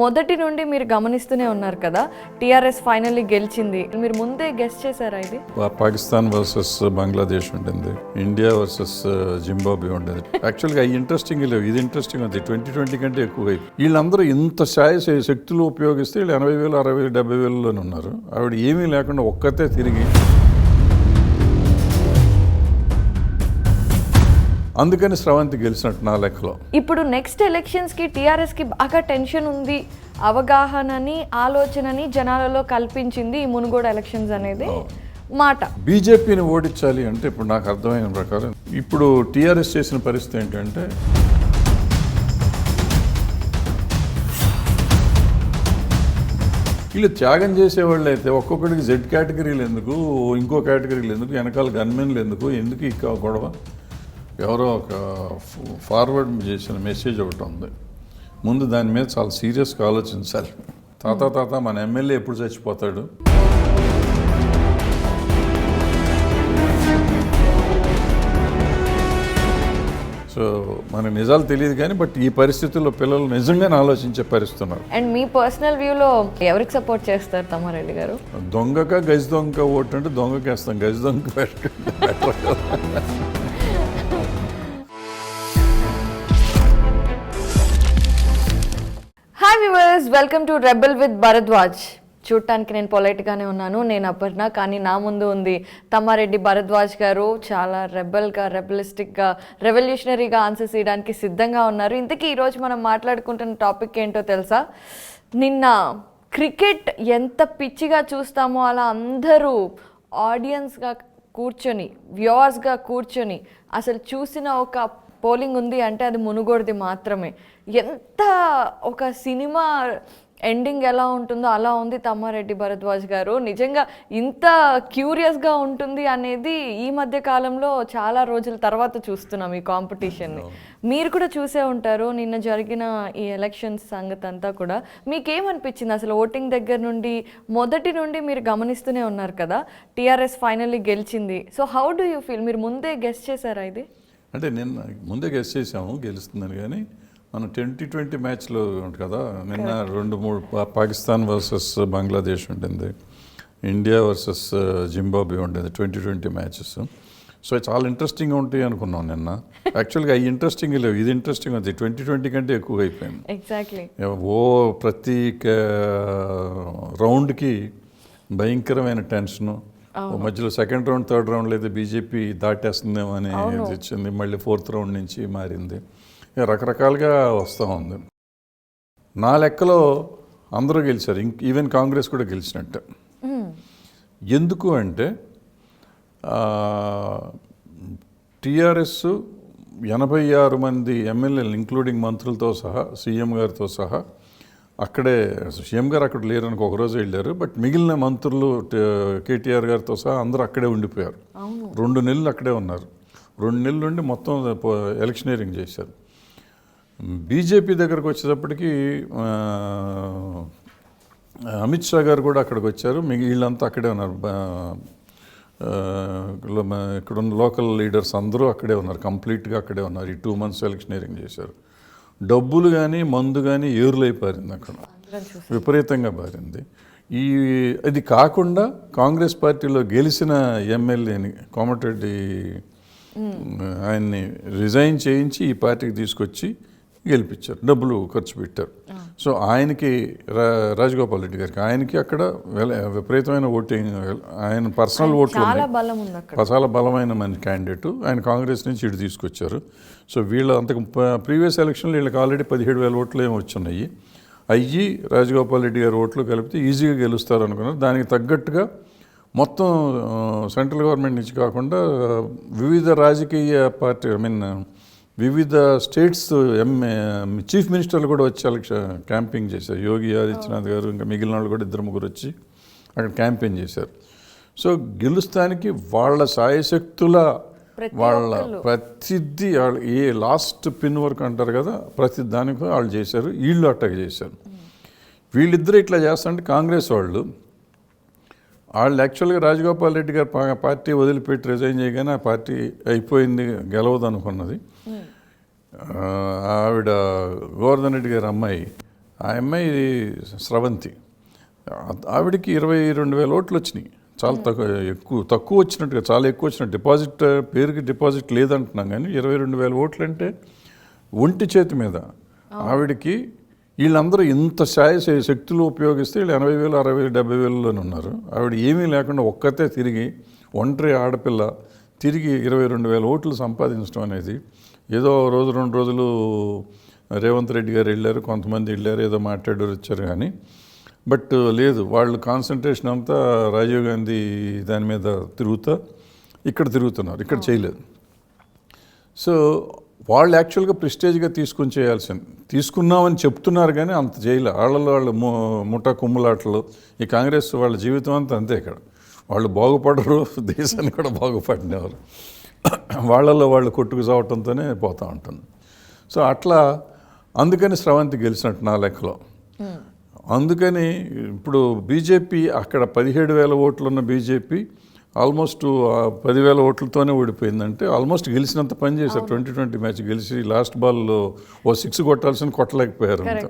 మొదటి నుండి మీరు గమనిస్తూనే ఉన్నారు కదా, టీఆర్ఎస్ ఫైనల్లీ గెలిచింది. మీరు ముందే గెస్ చేశారా ఇది? పాకిస్తాన్ వర్సెస్ బంగ్లాదేశ్ ఉంటుంది, ఇండియా వర్సెస్ జింబాబ్వే ఉంటుంది. యాక్చువల్గా అవి ఇంట్రెస్టింగ్ లేవు, ఇది ఇంట్రెస్టింగ్ ఉంది. 2020 కంటే ఎక్కువ. వీళ్ళందరూ ఇంత శక్తులు ఉపయోగిస్తే వీళ్ళు 80,000, 60,000, 70,000లోనే ఉన్నారు. ఆవిడ ఏమీ లేకుండా ఒక్కతే తిరిగి, అందుకని స్రవంతి గెలిచినట్టు నా లెక్కలో. ఇప్పుడు నెక్స్ట్ ఎలక్షన్స్కి టీఆర్ఎస్కి బాగా టెన్షన్ ఉంది, అవగాహనని ఆలోచనని జనాలలో కల్పించింది ఈ మునుగోడు ఎలక్షన్స్ అనేది మాట. బీజేపీని ఓడించాలి అంటే ఇప్పుడు నాకు అర్థమైన ప్రకారం ఇప్పుడు టీఆర్ఎస్ చేసిన పరిస్థితి ఏంటంటే, వీళ్ళు త్యాగం చేసేవాళ్ళు అయితే ఒక్కొక్కడికి జెడ్ కేటగిరీలు ఎందుకు, ఇంకో కేటగిరీలు ఎందుకు, వెనకాల గన్మెన్లు ఎందుకు ఈ గొడవ? ఎవరో ఒక ఫార్వర్డ్ చేసిన మెసేజ్ ఒకటి ఉంది. ముందు దాని మీద చాలా సీరియస్గా ఆలోచించాలి. తాత మన ఎమ్మెల్యే ఎప్పుడు చచ్చిపోతాడు? సో మనకు నిజాలు తెలియదు కానీ బట్ ఈ పరిస్థితుల్లో పిల్లలు నిజంగానే ఆలోచించే పరిస్థితున్నారు. అండ్ మీ పర్సనల్ వ్యూలో ఎవరికి సపోర్ట్ చేస్తారు తమ్మారెడ్డి గారు? దొంగక గజ దొంగ ఓటు అంటే దొంగకేస్తాం, గజ దొంగ better. Hi viewers, welcome to rebel with Bharadwaj. చూడటానికి నేను పొలైట్గానే ఉన్నాను, నేను అపర్ణ, కానీ నా ముందు ఉంది తమ్మారెడ్డి భరద్వాజ్ గారు. చాలా రెబలిస్టిక్గా రెవల్యూషనరీగా ఆన్సర్స్ ఇవ్వడానికి సిద్ధంగా ఉన్నారు. ఇంతకీ ఈరోజు మనం మాట్లాడుకుంటున్న టాపిక్ ఏంటో తెలుసా? నిన్న క్రికెట్ ఎంత పిచ్చిగా చూస్తామో అలా అందరూ ఆడియన్స్గా కూర్చొని, వ్యూవర్స్గా కూర్చొని అసలు చూసిన ఒక పోలింగ్ ఉంది అంటే అది మునుగోడుది మాత్రమే. ఎంత ఒక సినిమా ఎండింగ్ ఎలా ఉంటుందో అలా ఉంది తమ్మారెడ్డి భరద్వాజ్ గారు. నిజంగా ఇంత క్యూరియస్గా ఉంటుంది అనేది ఈ మధ్య కాలంలో చాలా రోజుల తర్వాత చూస్తున్నాం ఈ కాంపిటీషన్ని. మీరు కూడా చూసే ఉంటారు నిన్న జరిగిన ఈ ఎలక్షన్స్ సంగతి అంతా కూడా. మీకేమనిపించింది అసలు ఓటింగ్ దగ్గర నుండి, మొదటి నుండి మీరు గమనిస్తూనే ఉన్నారు కదా, టీఆర్ఎస్ ఫైనల్లీ గెలిచింది. So how do you feel? మీరు ముందే గెస్ చేశారా ఇది? అంటే నిన్న ముందే గెస్ చేసాము గెలుస్తుందని, కానీ మనం 2020 మ్యాచ్లో ఉంటుంది కదా, నిన్న 2-3 పాకిస్తాన్ వర్సెస్ బంగ్లాదేశ్ ఉంటుంది, ఇండియా వర్సెస్ జింబాబ్వే ఉంటుంది, 2020 మ్యాచెస్. సో చాలా ఇంట్రెస్టింగ్గా ఉంటాయి అనుకున్నాం నిన్న. యాక్చువల్గా అవి ఇంట్రెస్టింగ్ లేవు, ఇది ఇంట్రెస్టింగ్ ఉంది. 2020 కంటే ఎక్కువ అయిపోయింది. ఎగ్జాక్ట్లీ. ప్రతి రౌండ్కి భయంకరమైన టెన్షను. మధ్యలో సెకండ్ రౌండ్, థర్డ్ రౌండ్లో అయితే బీజేపీ దాటేస్తుందేమో అని వచ్చింది. మళ్ళీ ఫోర్త్ రౌండ్ నుంచి మారింది. రకరకాలుగా వస్తూ ఉంది. నా లెక్కలో అందరూ గెలిచారు, ఈవెన్ కాంగ్రెస్ కూడా గెలిచినట్టు. ఎందుకు అంటే టీఆర్ఎస్ 86 మంది ఎమ్మెల్యేలు ఇంక్లూడింగ్ మంత్రులతో సహా, సీఎం గారితో సహా అక్కడే, సీఎం గారు అక్కడ లేరు అనుకో, ఒకరోజు వెళ్ళారు. బట్ మిగిలిన మంత్రులు కేటీఆర్ గారితో సహా అందరూ అక్కడే ఉండిపోయారు. 2 నెలలు అక్కడే ఉన్నారు. 2 నెలల నుండి మొత్తం ఎలక్షనీరింగ్ చేశారు. బీజేపీ దగ్గరకు వచ్చేటప్పటికి అమిత్ షా గారు కూడా అక్కడికి వచ్చారు. వీళ్ళంతా అక్కడే ఉన్నారు. ఇక్కడ ఉన్న లోకల్ లీడర్స్ అందరూ అక్కడే ఉన్నారు, కంప్లీట్గా అక్కడే ఉన్నారు. ఈ 2 months ఎలక్షనీరింగ్ చేశారు. డబ్బులు కానీ మందు కానీ ఏరులై పారింది, అక్కడ విపరీతంగా పారింది. ఇది కాకుండా కాంగ్రెస్ పార్టీలో గెలిచిన ఎమ్మెల్యేని కోమటిరెడ్డి, ఆయన్ని రిజైన్ చేయించి ఈ పార్టీకి తీసుకొచ్చి గెలిపించారు, డబ్బులు ఖర్చు పెట్టారు. సో ఆయనకి, రాజగోపాల్ రెడ్డి గారికి, ఆయనకి అక్కడ విపరీతమైన ఓటింగ్, ఆయన పర్సనల్ ఓట్లు చాలా బలమైన మంచి క్యాండిడేట్. ఆయన కాంగ్రెస్ నుంచి ఇటు తీసుకొచ్చారు. సో వీళ్ళు అంతకు ప్రీవియస్ ఎలక్షన్లో వీళ్ళకి ఆల్రెడీ 17,000 ఓట్లు ఏమి వచ్చున్నాయి. అయ్యి రాజగోపాల్ రెడ్డి గారి ఓట్లు కలిపితే ఈజీగా గెలుస్తారు అనుకున్నారు. దానికి తగ్గట్టుగా మొత్తం సెంట్రల్ గవర్నమెంట్ నుంచి కాకుండా వివిధ రాజకీయ పార్టీ, వివిధ స్టేట్స్ చీఫ్ మినిస్టర్లు కూడా వచ్చి క్యాంపింగ్ చేశారు. యోగి ఆదిత్యనాథ్ గారు, ఇంకా మిగిలిన వాళ్ళు కూడా 2-3 వచ్చి అక్కడ క్యాంపెయిన్ చేశారు. సో గెలుస్తానికి వాళ్ళ సాయశక్తుల, వాళ్ళ ప్రతిదీ, ఏ లాస్ట్ పిన్ వరకు అంటారు కదా, ప్రతి దానికి వాళ్ళు చేశారు. వీళ్ళు అటాక్ చేశారు. వీళ్ళిద్దరూ ఇట్లా చేస్తారంటే కాంగ్రెస్ వాళ్ళు యాక్చువల్గా రాజగోపాల్ రెడ్డి గారు పార్టీ వదిలిపెట్టి రిజైన్ చేయగానే ఆ పార్టీ అయిపోయింది, గెలవదు అనుకున్నది. ఆవిడ గోవర్ధన్ రెడ్డి గారి అమ్మాయి, ఆ అమ్మాయి స్రవంతి, ఆవిడకి 22,000 ఓట్లు వచ్చినాయి. చాలా తక్కువ వచ్చినట్టుగా, చాలా ఎక్కువ వచ్చినట్టు. డిపాజిట్ పేరుకి డిపాజిట్ లేదంటున్నాం, కానీ 22,000 ఓట్లు అంటే ఒంటి చేతి మీద ఆవిడకి. వీళ్ళందరూ ఇంత శక్తులు ఉపయోగిస్తే వీళ్ళు 80,000, 60,000, 70,000లోనే ఉన్నారు. ఆవిడ ఏమీ లేకుండా ఒక్కతే తిరిగి, ఒంటరి ఆడపిల్ల తిరిగి 22,000 ఓట్లు సంపాదించడం అనేది ఏదో రోజు 2 రోజులు రేవంత్ రెడ్డి గారు వెళ్ళారు, కొంతమంది వెళ్ళారు, ఏదో మాట్లాడారు, వచ్చారు. కానీ బట్ లేదు, వాళ్ళు కాన్సన్ట్రేషన్ అంతా రాజీవ్ గాంధీ దాని మీద ఇక్కడ తిరుగుతున్నారు, ఇక్కడ చేయలేదు. సో వాళ్ళు యాక్చువల్గా ప్రెస్టేజ్గా తీసుకున్నామని చెప్తున్నారు, కానీ అంత చేయలే. వాళ్ళు ముఠా కుమ్ములాటలు, ఈ కాంగ్రెస్ వాళ్ళ జీవితం అంతా అంతే. ఇక్కడ వాళ్ళు బాగుపడరు, దేశాన్ని కూడా బాగుపడినవారు. వాళ్ళల్లో వాళ్ళు కొట్టుకు చావటంతోనే పోతూ ఉంటుంది. సో అట్లా అందుకని స్రవంతి గెలిచినట్టు నా లెక్కలో. అందుకని ఇప్పుడు బీజేపీ అక్కడ 17,000 ఓట్లు ఉన్న బీజేపీ ఆల్మోస్ట్ 10,000 ఓట్లతోనే ఓడిపోయిందంటే ఆల్మోస్ట్ గెలిచినంత పని చేశారు. 2020 మ్యాచ్ గెలిచి లాస్ట్ బాల్లో 6 కొట్టాల్సిన కొట్టలేకపోయారు అంత.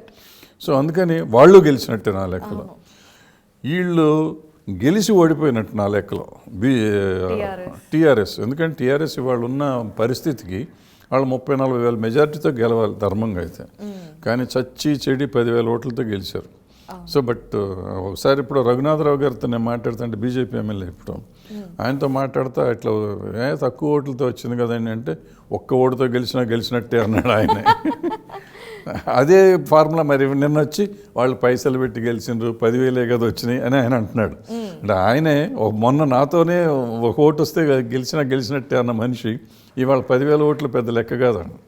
సో అందుకని వాళ్ళు గెలిచినట్టే నా లెక్కలో. వీళ్ళు గెలిచి ఓడిపోయినట్టు నా లెక్కలో టీఆర్ఎస్. ఎందుకంటే టీఆర్ఎస్ ఇవాళ ఉన్న పరిస్థితికి వాళ్ళు 30-40 వేల మెజారిటీతో గెలవాలి ధర్మంగా అయితే. కానీ చచ్చి చెడి 10,000 ఓట్లతో గెలిచారు. సో బట్ ఒకసారి ఇప్పుడు రఘునాథరావు గారితో నేను మాట్లాడుతుంటే, బీజేపీ ఎమ్మెల్యే ఇప్పుడు, ఆయనతో మాట్లాడుతూ ఇట్లా తక్కువ ఓట్లతో వచ్చింది కదండి అంటే, ఒక్క ఓటుతో గెలిచినట్టే అన్నాడు ఆయన. అదే ఫార్ములా మరి నిన్న వచ్చి వాళ్ళు పైసలు పెట్టి గెలిచిండ్రు, 10,000 కదా వచ్చినాయి అని ఆయన అంటున్నాడు. అంటే ఆయనే మొన్న నాతోనే ఒక ఓటు వస్తే గెలిచినట్టే అన్న మనిషి ఇవాళ 10,000 ఓట్లు పెద్ద లెక్క కాదండి.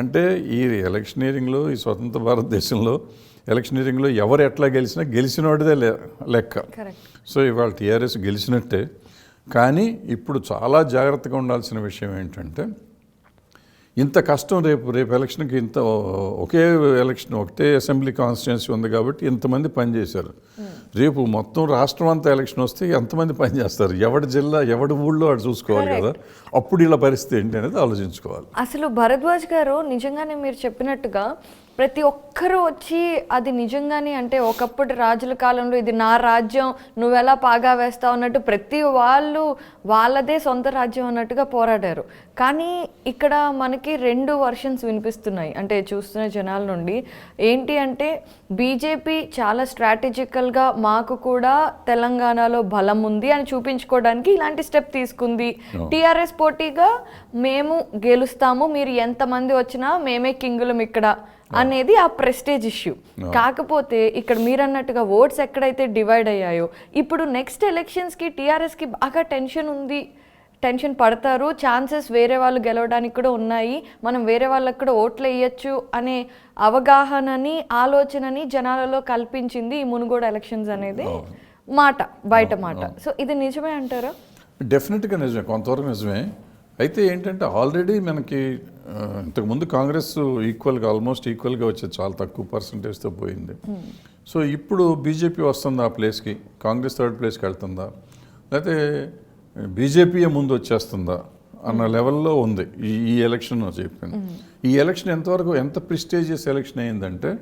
అంటే ఈ ఎలక్షనీరింగ్లో, ఈ స్వతంత్ర భారతదేశంలో ఎలక్షనీరింగ్లో ఎవరు ఎట్లా గెలిచినోడిదే లెక్క. సో ఇవాళ టీఆర్ఎస్ గెలిచినట్టే. కానీ ఇప్పుడు చాలా జాగ్రత్తగా ఉండాల్సిన విషయం ఏంటంటే, ఇంత కష్టం రేపు ఎలక్షన్కి ఒకటే అసెంబ్లీ కాన్స్టిట్యున్సీ ఉంది కాబట్టి ఇంతమంది పనిచేశారు. రేపు మొత్తం రాష్ట్రం అంతా ఎలక్షన్ వస్తే ఎంతమంది పనిచేస్తారు? ఎవడి జిల్లా, ఎవడి ఊళ్ళో వాడు చూసుకోవాలి కదా. అప్పుడు ఇలా పరిస్థితి ఏంటి అనేది ఆలోచించుకోవాలి. అసలు భరద్వాజ్ గారు నిజంగానే మీరు చెప్పినట్టుగా ప్రతి ఒక్కరూ వచ్చి అది నిజంగానే, అంటే ఒకప్పటి రాజుల కాలంలో ఇది నా రాజ్యం, నువ్వెలా పాగా వేస్తావు అన్నట్టు ప్రతి వాళ్ళు వాళ్ళదే సొంత రాజ్యం అన్నట్టుగా పోరాడారు. కానీ ఇక్కడ మనకి 2 వర్షన్స్ వినిపిస్తున్నాయి, అంటే చూస్తున్న జనాల నుండి. ఏంటి అంటే, బీజేపీ చాలా స్ట్రాటజికల్గా మాకు కూడా తెలంగాణలో బలం ఉంది అని చూపించుకోవడానికి ఇలాంటి స్టెప్ తీసుకుంది. టీఆర్ఎస్ పోటీగా మేము గెలుస్తాము, మీరు ఎంతమంది వచ్చినా మేమే కింగులం ఇక్కడ అనేది ఆ ప్రెస్టేజ్ ఇష్యూ. కాకపోతే ఇక్కడ మీరు అన్నట్టుగా ఓట్స్ ఎక్కడైతే డివైడ్ అయ్యాయో, ఇప్పుడు నెక్స్ట్ ఎలక్షన్స్కి టీఆర్ఎస్కి బాగా టెన్షన్ పడతారు, ఛాన్సెస్ వేరే వాళ్ళు గెలవడానికి కూడా ఉన్నాయి, మనం వేరే వాళ్ళకి కూడా ఓట్లు వేయచ్చు అనే అవగాహనని, ఆలోచనని జనాలలో కల్పించింది ఈ మునుగోడు ఎలక్షన్స్ అనేది బయట మాట. సో ఇది నిజమే అంటారా? డెఫినెట్గా నిజమే, కొంతవరకు నిజమే. అయితే ఏంటంటే, ఆల్రెడీ మనకి ఇంతకుముందు కాంగ్రెస్ ఆల్మోస్ట్ ఈక్వల్గా వచ్చేది, చాలా తక్కువ పర్సంటేజ్తో పోయింది. సో ఇప్పుడు బీజేపీ వస్తుందా ఆ ప్లేస్కి, కాంగ్రెస్ 3rd ప్లేస్కి వెళ్తుందా, లేకపోతే బీజేపీయే ముందు వచ్చేస్తుందా అన్న లెవెల్లో ఉంది ఈ ఎలక్షన్ చెప్పింది. ఈ ఎలక్షన్ ఎంత ప్రెస్టీజియస్ ఎలక్షన్ అయిందంటే,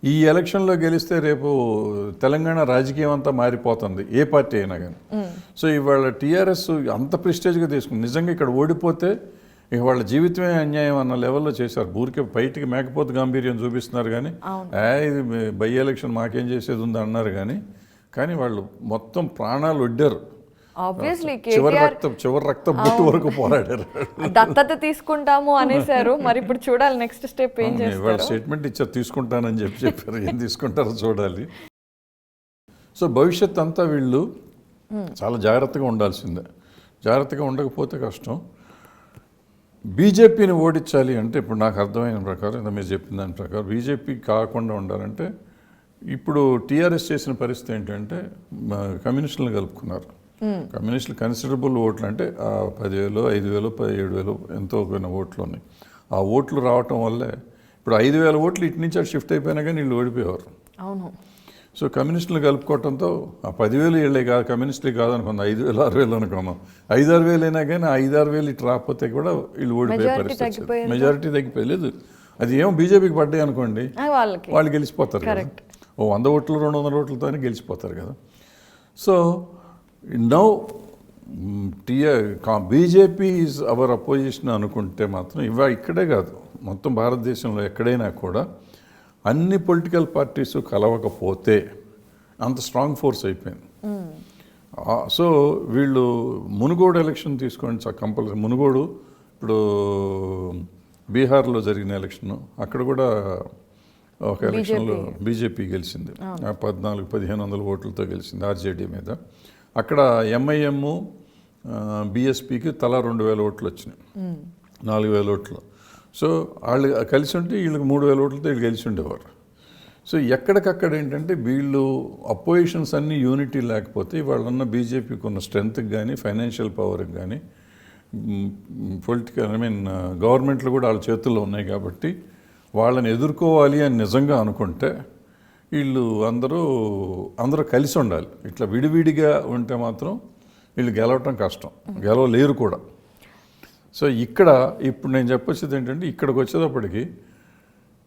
ఈ ఎలక్షన్లో గెలిస్తే రేపు తెలంగాణ రాజకీయం అంతా మారిపోతుంది, ఏ పార్టీ అయినా కానీ. సో ఇవాళ టీఆర్ఎస్ అంత ప్రెస్టేజ్గా తీసుకుంది. నిజంగా ఇక్కడ ఓడిపోతే ఇక వాళ్ళ జీవితమే అన్యాయం అన్న లెవెల్లో చేశారు. ఊరికే బయటికి మేకపోతే గాంభీర్యం చూపిస్తున్నారు, కానీ ఇది బై ఎలక్షన్ మాకేం చేసేది ఉంది అన్నారు. కానీ వాళ్ళు మొత్తం ప్రాణాలు ఒడ్డారు, చివరి రక్తం బొట్టు వరకు పోరాడారు. దత్తత తీసుకుంటాము అనేసారు. మరి ఇప్పుడు చూడాలి నెక్స్ట్ స్టెప్ ఏం చేస్తారు. వాళ్ళు స్టేట్మెంట్ ఇచ్చారు, తీసుకుంటానని చెప్పారు. ఏం తీసుకుంటారో చూడాలి. సో భవిష్యత్ అంతా వీళ్ళు చాలా జాగ్రత్తగా ఉండాల్సిందే. జాగ్రత్తగా ఉండకపోతే కష్టం. బీజేపీని ఓడించాలి అంటే, ఇప్పుడు నాకు అర్థమైన ప్రకారం, మీరు చెప్పిన దాని ప్రకారం బీజేపీ కాకుండా ఉండాలంటే, ఇప్పుడు టీఆర్ఎస్ చేసిన పరిస్థితి ఏంటంటే, కమ్యూనిస్టులను కలుపుకున్నారు. కమ్యూనిస్టులు కన్సిడరబుల్ ఓట్లు, అంటే 10,000, 5,000, 17,000 ఎంతో కొన్ని ఓట్లు ఉన్నాయి. ఆ ఓట్లు రావటం వల్లే ఇప్పుడు 5,000 ఓట్లు ఇటు నుంచి అటు షిఫ్ట్ అయిపోయినా కానీ వీళ్ళు ఓడిపోయేవారు. అవును. సో కమ్యూనిస్టులు కలుపుకోవడంతో ఆ 10,000 వీళ్ళే కాదు, కమ్యూనిస్టులే కాదనుకుందాం, 5,000, 6,000 అనుకుందాం. 5,000, 6,000 అయినా కానీ 5,000, 6,000 ఇటు రాకపోతే కూడా వీళ్ళు ఓడిపోయే పరిస్థితి. మెజారిటీ తగ్గిపోయలేదు. అది ఏమో బీజేపీకి పడ్డాయి అనుకోండి, వాళ్ళకి వాళ్ళు గెలిచిపోతారు కదా. ఓ 100 ఓట్లు 200 ఓట్లతోనే గెలిచిపోతారు కదా. So now BJP is our opposition అనుకుంటే మాత్రం ఇక్కడే కాదు, మొత్తం భారతదేశంలో ఎక్కడైనా కూడా అన్ని పొలిటికల్ పార్టీస్ కలవకపోతే అంత స్ట్రాంగ్ ఫోర్స్ అయిపోయింది. సో వీళ్ళు మునుగోడు ఎలక్షన్ తీసుకోండి కంపల్సరీ. మునుగోడు ఇప్పుడు బీహార్లో జరిగిన ఎలక్షన్, అక్కడ కూడా ఒక ఎలక్షన్లో బీజేపీ గెలిచింది, 1400-1500 ఓట్లతో గెలిచింది ఆర్జేడీ మీద. అక్కడ ఎంఐఎం బీఎస్పీకి తలా 2000 ఓట్లు వచ్చినాయి, 4000 ఓట్లు. సో వాళ్ళు కలిసి ఉంటే వీళ్ళకి 3000 ఓట్లతో వీళ్ళు గెలిచి ఉండేవారు. సో ఎక్కడికక్కడ ఏంటంటే వీళ్ళు అపోజిషన్స్ అన్నీ యూనిటీ లేకపోతే వాళ్ళన్న బీజేపీకి ఉన్న స్ట్రెంత్కి కానీ ఫైనాన్షియల్ పవర్కి కానీ పొలిటికల్ గవర్నమెంట్లు కూడా వాళ్ళ చేతుల్లో ఉన్నాయి కాబట్టి వాళ్ళని ఎదుర్కోవాలి అని నిజంగా అనుకుంటే వీళ్ళు అందరూ కలిసి ఉండాలి. ఇట్లా విడివిడిగా ఉంటే మాత్రం వీళ్ళు గెలవటం కష్టం, గెలవలేరు కూడా. సో ఇప్పుడు నేను చెప్పొచ్చేది ఏంటంటే ఇక్కడికి వచ్చేటప్పటికి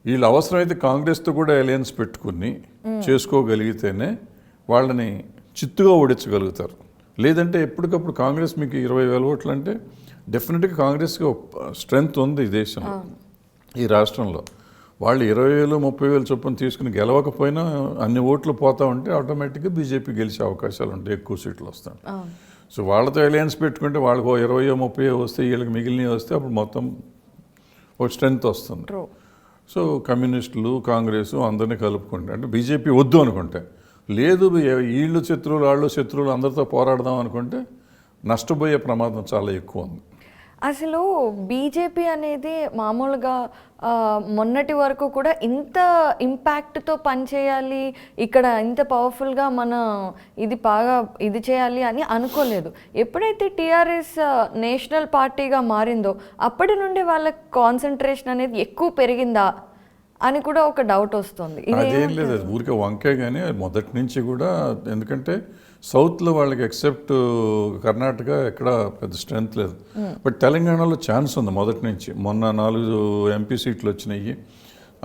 వీళ్ళు అవసరమైతే కాంగ్రెస్తో కూడా అలయన్స్ పెట్టుకుని చేసుకోగలిగితేనే వాళ్ళని చిత్తుగా ఓడించగలుగుతారు. లేదంటే ఎప్పటికప్పుడు కాంగ్రెస్ మీకు 20,000 ఓట్లు అంటే డెఫినెట్గా కాంగ్రెస్కి స్ట్రెంగ్త్ ఉంది ఈ దేశంలో, ఈ రాష్ట్రంలో. వాళ్ళు 20,000 30,000 చొప్పున తీసుకుని గెలవకపోయినా అన్ని ఓట్లు పోతా ఉంటే ఆటోమేటిక్గా బీజేపీ గెలిచే అవకాశాలు ఉంటాయి, ఎక్కువ సీట్లు వస్తాయి. సో వాళ్ళతో అలయన్స్ పెట్టుకుంటే వాళ్ళకు 20-30 వస్తే వీళ్ళకి మిగిలినవి వస్తే అప్పుడు మొత్తం ఒక స్ట్రెంగ్త్ వస్తుంది. సో కమ్యూనిస్టులు కాంగ్రెస్ అందరినీ కలుపుకుంటే, అంటే బీజేపీ వద్దు అనుకుంటే, లేదు వీళ్ళు శత్రువులు వాళ్ళు శత్రువులు అందరితో పోరాడదాం అనుకుంటే నష్టపోయే ప్రమాదం చాలా ఎక్కువ ఉంది. అసలు బీజేపీ అనేది మామూలుగా మొన్నటి వరకు కూడా ఇంత ఇంపాక్ట్తో పనిచేయాలి, ఇక్కడ ఇంత పవర్ఫుల్గా ఇది చేయాలి అని అనుకోలేదు. ఎప్పుడైతే టీఆర్ఎస్ నేషనల్ పార్టీగా మారిందో అప్పటి నుండి వాళ్ళ కాన్సన్ట్రేషన్ అనేది ఎక్కువ పెరిగిందా అని కూడా ఒక డౌట్ వస్తుంది. అదేం లేదు, అది ఊరికే వంకే. కానీ మొదటి నుంచి కూడా, ఎందుకంటే సౌత్లో వాళ్ళకి ఎక్సెప్ట్ కర్ణాటక ఎక్కడ పెద్ద స్ట్రెంత్ లేదు. బట్ తెలంగాణలో ఛాన్స్ ఉంది మొదటి నుంచి. మొన్న 4 ఎంపీ సీట్లు వచ్చినాయి,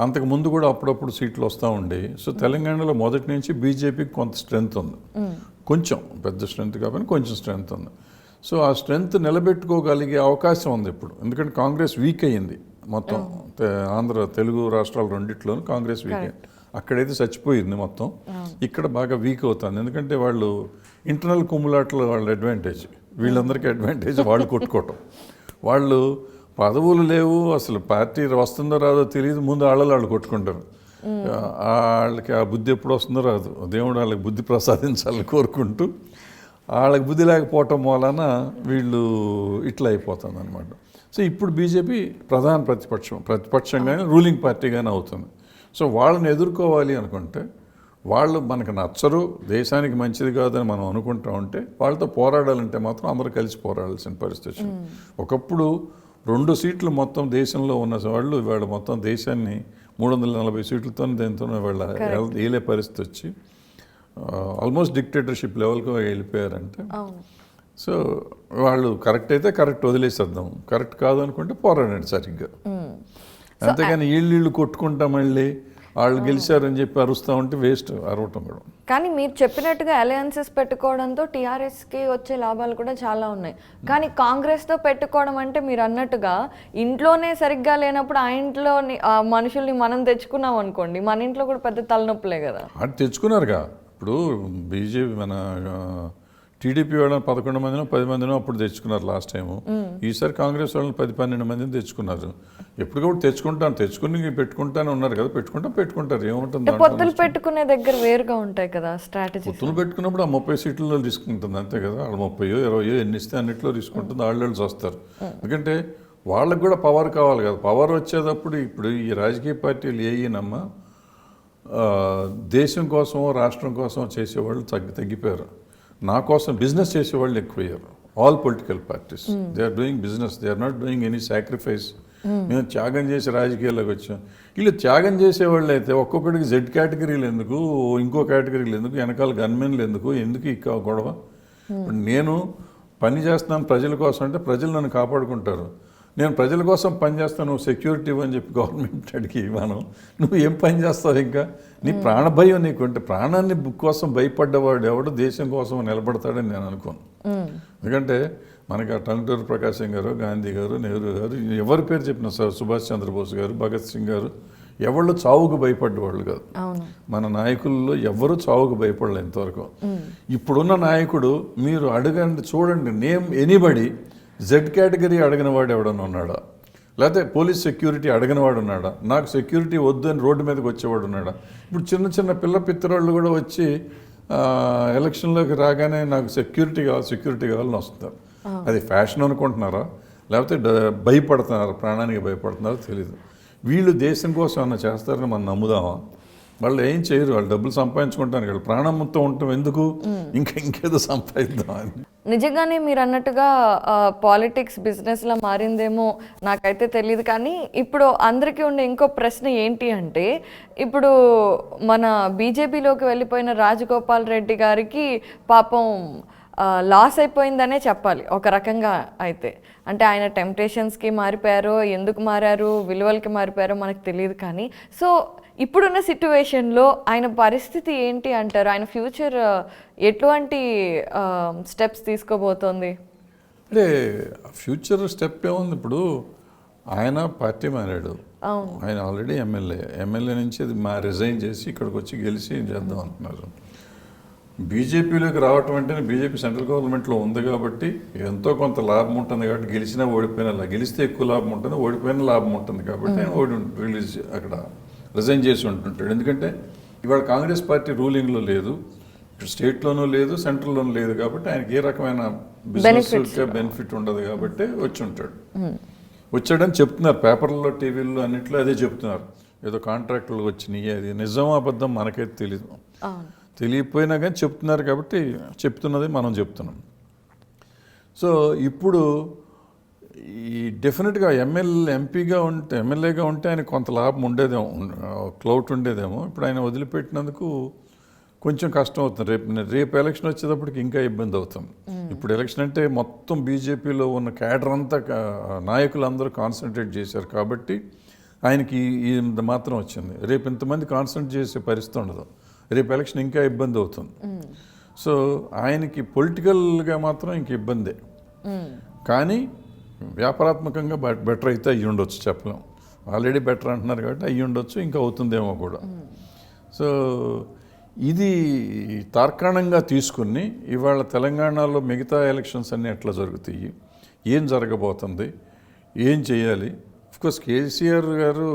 అంతకు ముందు కూడా అప్పుడప్పుడు సీట్లు వస్తూ ఉండేవి. సో తెలంగాణలో మొదటి నుంచి బీజేపీకి కొంత స్ట్రెంత్ ఉంది, కొంచెం పెద్ద స్ట్రెంత్ కాబట్టి కొంచెం స్ట్రెంత్ ఉంది. సో ఆ స్ట్రెంత్ నిలబెట్టుకోగలిగే అవకాశం ఉంది ఇప్పుడు. ఎందుకంటే కాంగ్రెస్ వీక్ అయ్యింది మొత్తం, ఆంధ్ర తెలుగు రాష్ట్రాలు రెండిట్లోనూ కాంగ్రెస్ వీక్ అయ్యింది. అక్కడైతే చచ్చిపోయింది మొత్తం, ఇక్కడ బాగా వీక్ అవుతుంది. ఎందుకంటే వాళ్ళు ఇంటర్నల్ కుమ్ములాట్లో వాళ్ళ అడ్వాంటేజ్, వీళ్ళందరికీ అడ్వాంటేజ్ వాళ్ళు కొట్టుకోవటం. వాళ్ళు పదవులు లేవు, అసలు పార్టీ వస్తుందో రాదో తెలియదు, ముందు వాళ్ళు కొట్టుకుంటారు. వాళ్ళకి ఆ బుద్ధి ఎప్పుడు వస్తుందో రాదు, దేవుడు వాళ్ళకి బుద్ధి ప్రసాదించాలని కోరుకుంటూ వాళ్ళకి బుద్ధి లేకపోవటం వలన వీళ్ళు ఇట్లా అయిపోతుంది అనమాట. సో ఇప్పుడు బీజేపీ ప్రధాన ప్రతిపక్షంగానే రూలింగ్ పార్టీగానే అవుతుంది. సో వాళ్ళని ఎదుర్కోవాలి అనుకుంటే వాళ్ళు మనకు నచ్చరు, దేశానికి మంచిది కాదని మనం అనుకుంటా ఉంటే వాళ్ళతో పోరాడాలంటే మాత్రం అందరూ కలిసి పోరాడాల్సిన పరిస్థితి. ఒకప్పుడు 2 సీట్లు మొత్తం దేశంలో ఉన్న వాళ్ళు ఇవాళ మొత్తం దేశాన్ని 340 సీట్లతో దేనితోనో వాళ్ళ ఏలే పరిస్థితి వచ్చి ఆల్మోస్ట్ డిక్టేటర్షిప్ లెవెల్కి వెళ్ళిపోయారంటే, సో వాళ్ళు కరెక్ట్ అయితే కరెక్ట్ వదిలేసేద్దాం, కరెక్ట్ కాదు అనుకుంటే పోరాడండి సరిగ్గా. అంతేగాని వీళ్ళు కొట్టుకుంటా మళ్ళీ వాళ్ళు గెలిచారని చెప్పి అరుస్తూ ఉంటే వేస్ట్ అరవటం కూడా. కానీ మీరు చెప్పినట్టుగా అలయన్సెస్ పెట్టుకోవడంతో టీఆర్ఎస్కి వచ్చే లాభాలు కూడా చాలా ఉన్నాయి. కానీ కాంగ్రెస్తో పెట్టుకోవడం అంటే మీరు అన్నట్టుగా ఇంట్లోనే సరిగ్గా లేనప్పుడు ఆ ఇంట్లోని మనుషుల్ని మనం తెచ్చుకున్నాం అనుకోండి, మన ఇంట్లో కూడా పెద్ద తలనొప్పులే కదా. అది తెచ్చుకున్నారుగా. ఇప్పుడు బీజేపీ మన టీడీపీ వాళ్ళని 11 మందినో 10 మందినో అప్పుడు తెచ్చుకున్నారు లాస్ట్ టైము. ఈసారి కాంగ్రెస్ వాళ్ళని 10-12 మందిని తెచ్చుకున్నారు. ఎప్పటికప్పుడు తెచ్చుకుని పెట్టుకుంటానే ఉన్నారు కదా, పెట్టుకుంటారు ఏముంటుంది. పొత్తులు పెట్టుకునే దగ్గర వేరుగా ఉంటాయి కదా స్ట్రాటజీ. పొత్తులు పెట్టుకున్నప్పుడు ఆ 30 సీట్లలో తీసుకుంటుంది అంతే కదా. వాళ్ళు 30-20 ఎన్ని ఇస్తే అన్నిట్లో తీసుకుంటుంది, వాళ్ళు వస్తారు. ఎందుకంటే వాళ్ళకి కూడా పవర్ కావాలి కదా. పవర్ వచ్చేటప్పుడు ఇప్పుడు ఈ రాజకీయ పార్టీలు ఏయినమ్మా దేశం కోసమో రాష్ట్రం కోసమో చేసేవాళ్ళు తగ్గిపోయారు. నా కోసం బిజినెస్ చేసేవాళ్ళు ఎక్కువయ్యారు. All political parties they are doing business, they are not doing any sacrifice. మేము త్యాగం చేసి రాజకీయాల్లోకి వచ్చాం. వీళ్ళు త్యాగం చేసేవాళ్ళు అయితే ఒక్కొక్కడికి జెడ్ కేటగిరీలు ఎందుకు, ఇంకో కేటగిరీలు ఎందుకు, వెనకాల గన్మెన్లు ఎందుకు ఈ గొడవ? నేను పని చేస్తున్నాను ప్రజల కోసం అంటే ప్రజలు నన్ను కాపాడుకుంటారు. నేను ప్రజల కోసం పనిచేస్తాను, నువ్వు సెక్యూరిటీ అని చెప్పి గవర్నమెంట్ అడిగి నువ్వు ఏం పని చేస్తావు? ఇంకా నీ ప్రాణభయం నీకుంటే, ప్రాణాన్ని కోసం భయపడ్డవాడు ఎవడు దేశం కోసం నిలబడతాడని నేను అనుకోను. ఎందుకంటే మనకి ఆ టంగుటూరి ప్రకాశం గారు, గాంధీ గారు, నెహ్రూ గారు, ఎవరి పేరు చెప్పిన సుభాష్ చంద్రబోస్ గారు, భగత్ సింగ్ గారు ఎవళ్ళు చావుకు భయపడ్డవాళ్ళు కాదు. మన నాయకుల్లో ఎవరు చావుకు భయపడలేదు ఇంతవరకు. ఇప్పుడున్న నాయకుడు మీరు అడగండి, చూడండి, నేమ్ ఎనీబడి జెడ్ కేటగిరీ అడిగిన వాడు ఎవడన్నా ఉన్నాడా? లేకపోతే పోలీస్ సెక్యూరిటీ అడిగిన వాడు ఉన్నాడా? నాకు సెక్యూరిటీ వద్దు అని రోడ్డు మీదకి వచ్చేవాడు ఉన్నాడా? ఇప్పుడు చిన్న చిన్న పిల్లపిత్తరాళ్ళు కూడా వచ్చి ఎలక్షన్లోకి రాగానే నాకు సెక్యూరిటీ కావాలని వస్తున్నారు. అది ఫ్యాషన్ అనుకుంటున్నారా, లేకపోతే భయపడుతున్నారా, ప్రాణానికి భయపడుతున్నారో తెలీదు. వీళ్ళు దేశం కోసం ఏమన్నా చేస్తారని మనం నమ్ముదామా? వాళ్ళు ఏం చేయరు, వాళ్ళు డబ్బులు సంపాదించుకుంటాను, వాళ్ళు ప్రాణం మొత్తం ఉంటాం ఎందుకు, ఇంకేదో సంపాదిద్దామని. నిజంగానే మీరు అన్నట్టుగా పాలిటిక్స్ బిజినెస్లా మారిందేమో నాకైతే తెలియదు. కానీ ఇప్పుడు అందరికీ ఉండే ఇంకో ప్రశ్న ఏంటి అంటే, ఇప్పుడు మన బీజేపీలోకి వెళ్ళిపోయిన రాజగోపాల్ రెడ్డి గారికి పాపం లాస్ అయిపోయిందనే చెప్పాలి ఒక రకంగా అయితే. అంటే ఆయన టెంప్టేషన్స్కి మారిపోయారో, ఎందుకు మారారు, విలువలకి మారిపోయారో మనకు తెలియదు. కానీ సో ఇప్పుడున్న సిట్యువేషన్లో ఆయన పరిస్థితి ఏంటి అంటారు? ఆయన ఫ్యూచర్ ఎటువంటి స్టెప్స్ తీసుకోబోతోంది? అంటే ఫ్యూచర్ స్టెప్ ఏముంది, ఇప్పుడు ఆయన పార్టీ మారాడు, ఆయన ఆల్రెడీ ఎమ్మెల్యే నుంచి అది రిజైన్ చేసి ఇక్కడికి వచ్చి గెలిచి చేద్దాం అంటున్నారు. బీజేపీలోకి రావటం అంటేనే బీజేపీ సెంట్రల్ గవర్నమెంట్లో ఉంది కాబట్టి ఎంతో కొంత లాభం ఉంటుంది కాబట్టి, గెలిచినా ఓడిపోయినా, గెలిస్తే ఎక్కువ లాభం ఉంటుంది, ఓడిపోయినా లాభం ఉంటుంది కాబట్టి ఆయన రిలీజ్ అక్కడ రిజైన్ చేసి ఉంటుంటాడు. ఎందుకంటే ఇవాళ కాంగ్రెస్ పార్టీ రూలింగ్లో లేదు, స్టేట్లోనూ లేదు, సెంట్రల్లోనూ లేదు కాబట్టి ఆయనకి ఏ రకమైన బిజినెస్ బెనిఫిట్ ఉండదు కాబట్టి వచ్చి ఉంటాడు. వచ్చాడని చెప్తున్నారు పేపర్లలో, టీవీల్లో, అన్నింటిలో అదే చెప్తున్నారు. ఏదో కాంట్రాక్టులు వచ్చినాయి, అది నిజం అబద్ధం మనకైతే తెలీదు, తెలియకపోయినా కానీ చెప్తున్నారు కాబట్టి చెప్తున్నది మనం చెప్తున్నాం. సో ఇప్పుడు ఈ డెఫినెట్గా ఎంపీగా ఉంటే, ఎమ్మెల్యేగా ఉంటే ఆయన కొంత లాభం ఉండేదేమో, క్లౌట్ ఉండేదేమో. ఇప్పుడు ఆయన వదిలిపెట్టినందుకు కొంచెం కష్టం అవుతుంది. రేపు ఎలక్షన్ వచ్చేటప్పటికి ఇంకా ఇబ్బంది అవుతుంది. ఇప్పుడు ఎలక్షన్ అంటే మొత్తం బీజేపీలో ఉన్న క్యాడర్ అంతా, నాయకులందరూ కాన్సన్ట్రేట్ చేశారు కాబట్టి ఆయనకి ఇంత మాత్రం వచ్చింది. రేపు ఇంతమంది కాన్సన్ట్రేట్ చేసే పరిస్థితి ఉండదు. రేపు ఎలక్షన్ ఇంకా ఇబ్బంది అవుతుంది. సో ఆయనకి పొలిటికల్గా మాత్రం ఇంక ఇబ్బందే, కానీ వ్యాపారాత్మకంగా బెటర్ అయితే అయ్యి ఉండొచ్చు, చెప్పలేం. ఆల్రెడీ బెటర్ అంటున్నారు కాబట్టి అయ్యి ఉండొచ్చు, ఇంకా అవుతుందేమో కూడా. సో ఇది తార్కాణంగా తీసుకుని ఇవాళ తెలంగాణలో మిగతా ఎలక్షన్స్ అన్నీ ఎట్లా జరుగుతాయి, ఏం జరగబోతుంది, ఏం చేయాలి. అఫ్కోర్స్ కేసీఆర్ గారు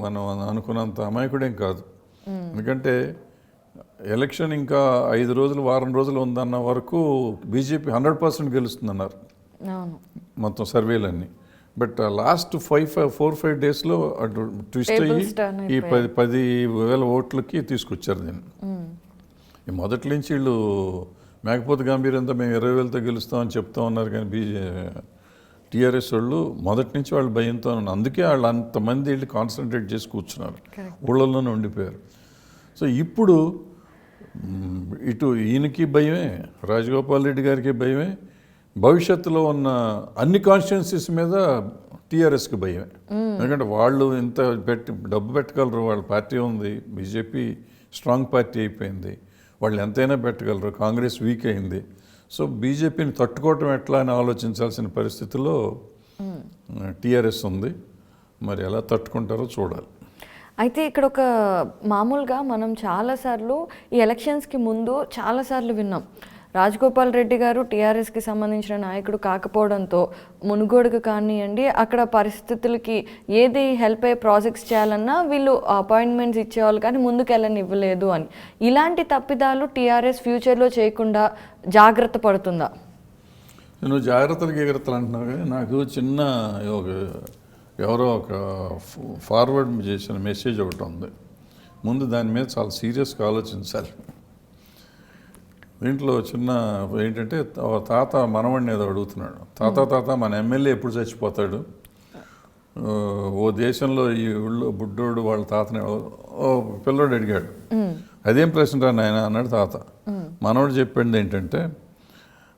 మనం అనుకున్నంత అమాయకుడేం కాదు. ఎందుకంటే ఎలక్షన్ ఇంకా 5 రోజులు, వారం రోజులు ఉందన్న వరకు బీజేపీ 100% గెలుస్తుందన్నారు మొత్తం సర్వేలన్నీ. బట్ లాస్ట్ 4-5 డేస్లో అటు ట్విస్ట్ అయ్యి ఈ 10,000 ఓట్లకి తీసుకొచ్చారు దీన్ని. మొదటి నుంచి వీళ్ళు మేకపోతే గంభీరంతో మేము 20,000తో గెలుస్తామని చెప్తా ఉన్నారు, కానీ టీఆర్ఎస్ వాళ్ళు మొదటి నుంచి వాళ్ళు భయంతో ఉన్నారు. అందుకే వాళ్ళు అంతమంది వెళ్ళి కాన్సన్ట్రేట్ చేసి కూర్చున్నారు, ఊళ్ళల్లోనే ఉండిపోయారు. సో ఇప్పుడు ఇటు ఈయనకి భయమే, రాజగోపాల్ రెడ్డి గారికి భయమే, భవిష్యత్తులో ఉన్న అన్ని కాన్స్టిట్యున్సీస్ మీద టీఆర్ఎస్కి భయమే. ఎందుకంటే వాళ్ళు ఇంత డబ్బు పెట్టగలరు, వాళ్ళ పార్టీ ఉంది, బీజేపీ స్ట్రాంగ్ పార్టీ అయిపోయింది, వాళ్ళు ఎంతైనా పెట్టగలరు, కాంగ్రెస్ వీక్ అయింది. సో బీజేపీని తట్టుకోవటం ఎట్లా అని ఆలోచించాల్సిన పరిస్థితిలో టీఆర్ఎస్ ఉంది. మరి ఎలా తట్టుకుంటారో చూడాలి. అయితే ఇక్కడ ఒక మామూలుగా మనం చాలాసార్లు ఈ ఎలక్షన్స్కి ముందు చాలాసార్లు విన్నాం, రాజగోపాల్ రెడ్డి గారు టీఆర్ఎస్కి సంబంధించిన నాయకుడు కాకపోవడంతో మునుగోడుకు కానివ్వండి, అక్కడ పరిస్థితులకి ఏది హెల్ప్ అయ్యే ప్రాజెక్ట్స్ చేయాలన్నా వీళ్ళు అపాయింట్మెంట్స్ ఇచ్చేవాళ్ళు కానీ ముందుకు ఇవ్వలేదు అని. ఇలాంటి తప్పిదాలు టీఆర్ఎస్ ఫ్యూచర్లో చేయకుండా జాగ్రత్త పడుతుందా? నువ్వు జాగ్రత్తలు అంటున్నావు, కానీ నాకు చిన్న ఎవరో ఒక ఫార్వర్డ్ చేసిన మెసేజ్ ఒకటి ఉంది. ముందు దాని మీద చాలా సీరియస్గా ఆలోచించాలి. దీంట్లో చిన్న ఏంటంటే, తాత మనవడిని ఏదో అడుగుతున్నాడు, తాత మన ఎమ్మెల్యే ఎప్పుడు చచ్చిపోతాడు, ఓ దేశంలో ఈ ఊళ్ళో బుడ్డోడు వాళ్ళ తాతని ఓ పిల్లోడు అడిగాడు. అదేం ప్రశ్న రా నాయన అన్నాడు తాత. మనవడు చెప్పింది ఏంటంటే,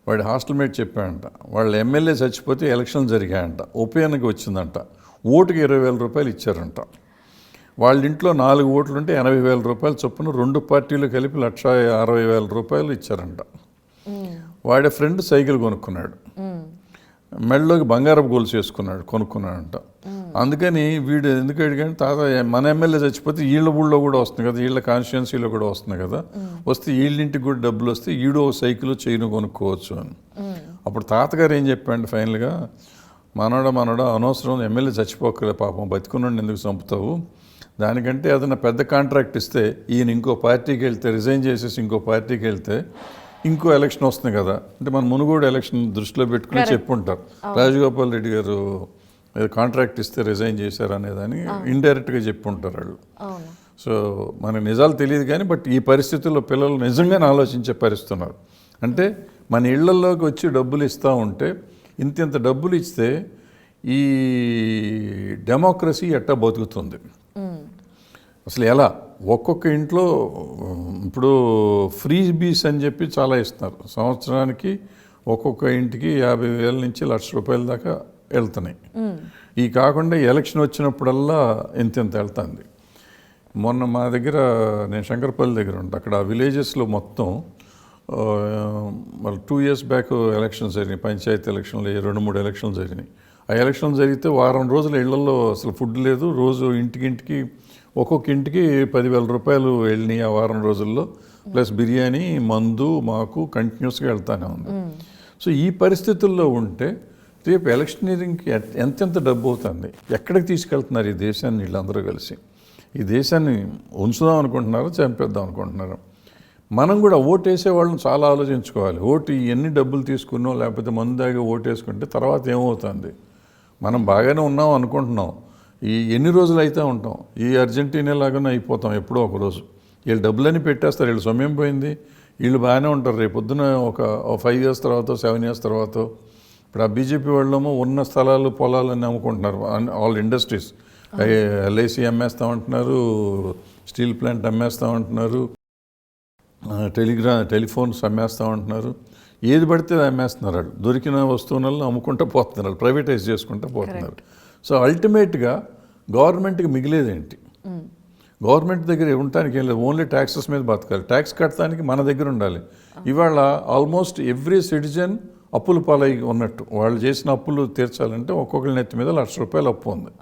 వాడి హాస్టల్ మేట్ చెప్పాడంట, వాళ్ళ ఎమ్మెల్యే చచ్చిపోతే ఎలక్షన్ జరిగాయంట, ఉప ఎన్నిక వచ్చిందంట, ఓటుకి 20,000 రూపాయలు ఇచ్చారంట. వాళ్ళ ఇంట్లో 4 ఓట్లు ఉంటే 80,000 రూపాయలు చొప్పున 2 పార్టీలు కలిపి 1,60,000 రూపాయలు ఇచ్చారంట. వాడి ఫ్రెండ్ సైకిల్ కొనుక్కున్నాడు, మెడలోకి బంగారపు గోల్స్ కొనుక్కున్నాడంట. అందుకని వీడు ఎందుకు అడిగాడు, తాత మన ఎమ్మెల్యే చచ్చిపోతే వీళ్ళ ఊళ్ళో కూడా వస్తుంది కదా, వీళ్ళ కాన్స్టిట్యున్సీలో కూడా వస్తుంది కదా, వస్తే వీళ్ళింటికి కూడా డబ్బులు వస్తే ఈడో సైకిల్ చైన్ కొనుక్కోవచ్చు అని. అప్పుడు తాతగారు ఏం చెప్పాడు ఫైనల్గా, మనోడా అనవసరం, ఎమ్మెల్యే చచ్చిపోకలే పాపం, బతికున్నాడు ఎందుకు చంపుతావు, దానికంటే ఏదైనా పెద్ద కాంట్రాక్ట్ ఇస్తే ఈయన ఇంకో పార్టీకి వెళ్తే, రిజైన్ చేసేసి ఇంకో పార్టీకి వెళ్తే ఇంకో ఎలక్షన్ వస్తుంది కదా, అంటే మన మునుగోడు ఎలక్షన్ దృష్టిలో పెట్టుకుని చెప్పుంటారు, రాజగోపాల్ రెడ్డి గారు కాంట్రాక్ట్ ఇస్తే రిజైన్ చేశారు అనేదాన్ని ఇండైరెక్ట్గా చెప్పుంటారు వాళ్ళు. సో మనకు నిజాలు తెలియదు కానీ బట్ ఈ పరిస్థితుల్లో పిల్లలు నిజంగానే ఆలోచించే పరిస్థితున్నారు. అంటే మన ఇళ్లలోకి వచ్చి డబ్బులు ఇస్తూ ఉంటే ఇంత డబ్బులు ఇస్తే ఈ డెమోక్రసీ ఎట్టా బతుకుతుంది అసలు ఎలా? ఒక్కొక్క ఇంట్లో ఇప్పుడు ఫ్రీ బీస్ అని చెప్పి చాలా ఇస్తున్నారు, సంవత్సరానికి ఒక్కొక్క ఇంటికి 50,000 నుంచి 1,00,000 రూపాయల దాకా వెళ్తున్నాయి. ఈ కాకుండా ఎలక్షన్ వచ్చినప్పుడల్లా ఇంత వెళ్తుంది. మొన్న మా దగ్గర, నేను శంకరపల్లి దగ్గర ఉంటాను, అక్కడ విలేజెస్లో మొత్తం 2 years బ్యాక్ ఎలక్షన్స్ జరిగినాయి, పంచాయతీ ఎలక్షన్లు 2-3 ఎలక్షన్లు జరిగినాయి. ఆ ఎలక్షన్ జరిగితే వారం రోజులు ఇళ్లలో అసలు ఫుడ్ లేదు, రోజు ఇంటికి ఒక్కొక్క ఇంటికి 10,000 రూపాయలు వెళ్ళినాయి ఆ వారం రోజుల్లో, ప్లస్ బిర్యానీ మందు మాకు కంటిన్యూస్గా వెళ్తానే ఉంది. సో ఈ పరిస్థితుల్లో ఉంటే రేపు ఎలక్షనీరింగ్కి ఎంతెంత డబ్బు అవుతుంది, ఎక్కడికి తీసుకెళ్తున్నారు ఈ దేశాన్ని వీళ్ళందరూ కలిసి? ఈ దేశాన్ని ఉంచుదాం అనుకుంటున్నారో చంపేద్దాం అనుకుంటున్నారు? మనం కూడా ఓటు వేసేవాళ్ళని చాలా ఆలోచించుకోవాలి. ఓటు ఎన్ని డబ్బులు తీసుకున్నో లేకపోతే మందు దాగి ఓటు వేసుకుంటే తర్వాత ఏమవుతుంది? మనం బాగానే ఉన్నాం అనుకుంటున్నాం, ఈ ఎన్ని రోజులు అయితే ఉంటాం, ఈ అర్జెంటీనా లాగానే అయిపోతాం ఎప్పుడో ఒక రోజు. వీళ్ళు డబ్బులని పెట్టేస్తారు, వీళ్ళు సమయం పోయింది, వీళ్ళు బాగానే ఉంటారు. రేపు పొద్దున ఒక 5 years తర్వాత 7 years తర్వాత ఇప్పుడు ఆ బీజేపీ వాళ్ళేమో ఉన్న స్థలాలు పొలాలన్నీ అమ్ముకుంటున్నారు, ఆల్ ఇండస్ట్రీస్. ఎల్ఐసి అమ్మేస్తామంటున్నారు, స్టీల్ ప్లాంట్ అమ్మేస్తామంటున్నారు, టెలిఫోన్స్ అమ్మేస్తామంటున్నారు, ఏది పడితే అది అమ్మేస్తున్నారు. వాళ్ళు దొరికిన వస్తువులను అమ్ముకుంటూ పోతున్నారు, ప్రైవేటైజ్ చేసుకుంటూ పోతున్నారు. సో అల్టిమేట్గా గవర్నమెంట్కి మిగిలేదేంటి? గవర్నమెంట్ దగ్గర ఉండటానికి ఏం లేదు, ఓన్లీ ట్యాక్సెస్ మీద బతకాలి. ట్యాక్స్ కట్టడానికి మన దగ్గర ఉండాలి. ఇవాళ ఆల్మోస్ట్ ఎవ్రీ సిటిజన్ అప్పుల పాలై ఉన్నట్టు, వాళ్ళు చేసిన అప్పులు తీర్చాలంటే ఒక్కొక్కరి నెత్తి మీద 1,00,000 రూపాయలు అప్పు ఉంది.